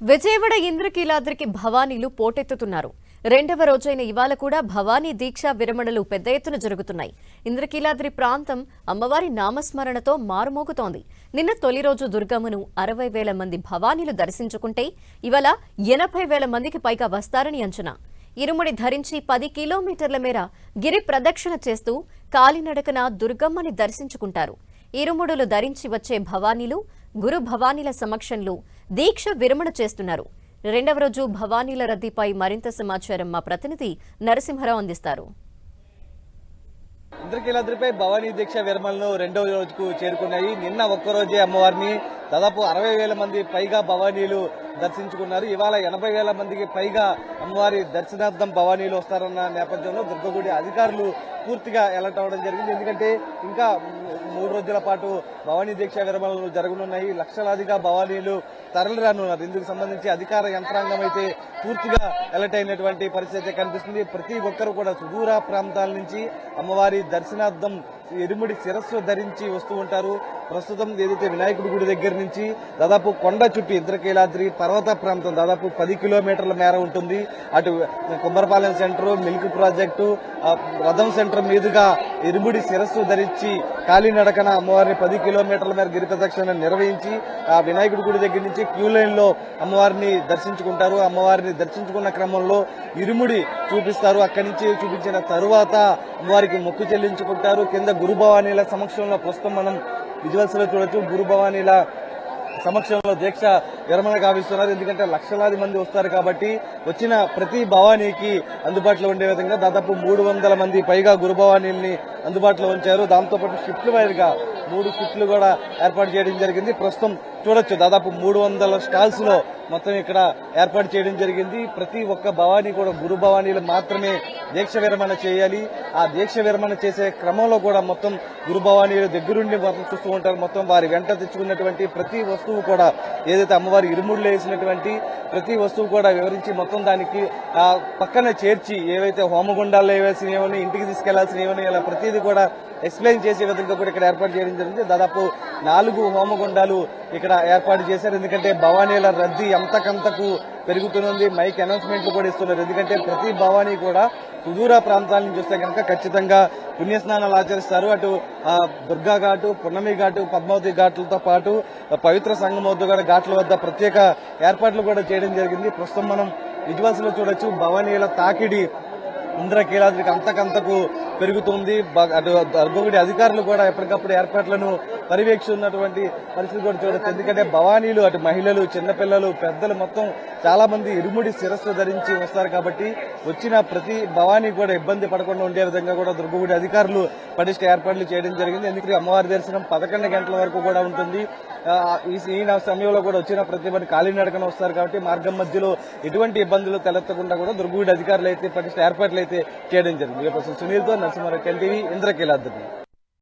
విజయవాడ ఇంద్రకీలాద్రికి భవానీలు పోటెత్తుతున్నారు. రెండవ రోజైన ఇవాళ కూడా భవానీ దీక్షా విరమణలు పెద్ద ఎత్తున జరుగుతున్నాయి. ఇంద్రకీలాద్రి ప్రాంతం అమ్మవారి నామస్మరణతో మారుమోగుతోంది. నిన్న తొలి రోజు దుర్గమ్మను 60,000 మంది భవానీలు దర్శించుకుంటే ఇవాళ 80,000 మందికి పైగా వస్తారని అంచనా. ఇరుముడి ధరించి 10 కిలోమీటర్ల మేర గిరి ప్రదక్షిణ చేస్తూ కాలినడకన దుర్గమ్మని దర్శించుకుంటారు. ఇరుముడులు ధరించి వచ్చే భవానీలు గురు భవానీల సమక్షంలో దీక్ష విరమణ చేస్తున్నారు. రెండవ రోజు భవానీల రద్దీపై మరింత సమాచారం మా ప్రతినిధి నరసింహరావు అందిస్తారు. ఇంద్రకీలాద్రిపై భవానీ దీక్ష విరమణలు రెండవ రోజుకు చేరుకున్నాయి. నిన్న ఒక్కరోజే అమ్మవారిని దాదాపు 60,000 మంది పైగా భవానీలు దర్శించుకున్నారు. ఇవాళ 80,000 మందికి పైగా అమ్మవారి దర్శనార్థం భవానీలు వస్తారన్న నేపథ్యంలో దుర్గగుడి అధికారులు పూర్తిగా అలర్ట్ అవ్వడం జరిగింది. ఎందుకంటే ఇంకా 3 రోజుల పాటు భవానీ దీక్ష విరమణలు జరగనున్నాయి. లక్షలాదిగా భవానీలు తరలి రానున్నారు. ఇందుకు సంబంధించి అధికార యంత్రాంగం అయితే పూర్తిగా అలర్ట్ అయినటువంటి పరిస్థితి కనిపిస్తుంది. ప్రతి ఒక్కరు కూడా సుదూర ప్రాంతాల నుంచి అమ్మవారి దర్శనార్థం ఇరుముడి శిరస్సు ధరించి వస్తూ ఉంటారు. ప్రస్తుతం ఏదైతే వినాయకుడి గుడి దగ్గర నుంచి దాదాపు కొండ చుట్టూ ఇంద్రకీలాద్రి పర్వత ప్రాంతం దాదాపు 10 కిలోమీటర్ల మేర ఉంటుంది. అటు కుమ్మరపాలెం సెంటర్, మిల్క్ ప్రాజెక్టు, రథం సెంటర్ మీదుగా ఇరుముడి శిరస్సు ధరించి కాలినడకన అమ్మవారిని 10 కిలోమీటర్ల మేర గిరి ప్రదక్షిణ నిర్వహించి ఆ వినాయకుడి గుడి దగ్గర నుంచి క్యూ లైన్ లో అమ్మవారిని దర్శించుకుంటారు. అమ్మవారిని దర్శించుకున్న క్రమంలో ఇరుముడి చూపిస్తారు. అక్కడి నుంచి చూపించిన తరువాత అమ్మవారికి మొక్కు చెల్లించుకుంటారు. కింద గురు భవానీల సమక్షంలో ప్రస్తుతం మనం విజువల్స్ లో చూడొచ్చు. గురు భవానీల సమక్షంలో దీక్ష విరమణ గావిస్తున్నారు. ఎందుకంటే లక్షలాది మంది వస్తారు కాబట్టి వచ్చిన ప్రతి భవానీకి అందుబాటులో ఉండే విధంగా దాదాపు 300 మంది పైగా గురు భవానీల్ని అందుబాటులో ఉంచారు. దాంతోపాటు షిఫ్ట్ల వైరుగా 3 షిఫ్ట్లు కూడా ఏర్పాటు చేయడం జరిగింది. ప్రస్తుతం చూడొచ్చు దాదాపు 300 స్టాల్స్ లో మొత్తం ఇక్కడ ఏర్పాటు చేయడం జరిగింది. ప్రతి ఒక్క భవానీ కూడా గురు భవానీలు మాత్రమే దీక్ష విరమణ చేయాలి. ఆ దీక్ష విరమణ చేసే క్రమంలో కూడా మొత్తం గురు భవానీలు దగ్గరుండి మొత్తం చూస్తూ ఉంటారు. మొత్తం వారి వెంట తెచ్చుకున్నటువంటి ప్రతి వస్తువు కూడా ఏదైతే అమ్మవారి ఇరుముళ్ళు వేసినటువంటి ప్రతి వస్తువు కూడా వివరించి మొత్తం దానికి పక్కన చేర్చి ఏవైతే హోమగుండాల్లో వేసినవని ఇంటికి తీసుకెళ్లాల్సినవని ఇలా ప్రతిదీ కూడా ఎక్స్ప్లెయిన్ చేసే విధంగా కూడా ఇక్కడ ఏర్పాటు చేయడం జరిగింది. దాదాపు 4 హోమగుండాలు ఇక్కడ ఏర్పాటు చేశారు. ఎందుకంటే భవానీల రద్దీ అంతకంతకు పెరుగుతున్నది. మైక్ అనౌన్స్మెంట్లు కూడా ఇస్తున్నారు. ఎందుకంటే ప్రతి భవానీ కూడా సుదూర ప్రాంతాల నుంచి వస్తే కనుక ఖచ్చితంగా పుణ్యస్నానాలు ఆచరిస్తారు. అటు దుర్గా ఘాటు, పున్నమి ఘాటు, పద్మావతి ఘాట్లతో పాటు పవిత్ర సంగమోద్దుగడ ఘాట్ల వద్ద ప్రత్యేక ఏర్పాట్లు కూడా చేయడం జరిగింది. ప్రస్తుతం మనం విజువల్స్ లో చూడొచ్చు. భవానీల తాకిడి ఇంద్రకీలాద్రికి అంతకంతకు పెరుగుతుంది. అటు దుర్గగుడి అధికారులు కూడా ఎప్పటికప్పుడు ఏర్పాట్లను పర్యవేక్షిస్తున్నటువంటి పరిస్థితి కూడా చూడొచ్చు. ఎందుకంటే భవానీలు అటు మహిళలు, చిన్నపిల్లలు, పెద్దలు మొత్తం చాలా మంది ఇరుముడి శిరస్సు ధరించి వస్తారు కాబట్టి వచ్చిన ప్రతి భవానీ కూడా ఇబ్బంది పడకుండా ఉండే విధంగా కూడా దుర్గగుడి అధికారులు పటిష్ట ఏర్పాట్లు చేయడం జరిగింది. ఎందుకంటే అమ్మవారి దర్శనం 11 గంటల వరకు కూడా ఉంటుంది. ఈ సమయంలో కూడా వచ్చిన ప్రతి మంది కాలినడకన వస్తారు కాబట్టి మార్గం మధ్యలో ఎటువంటి ఇబ్బందులు తలెత్తకుండా కూడా దుర్గగుడి అధికారులు అయితే పటిష్ట ఏర్పాట్లు అయితే చేయడం జరిగింది. సునీల్తో నరసింహారావు, టీవీ, ఇంద్రకీలాద్రి.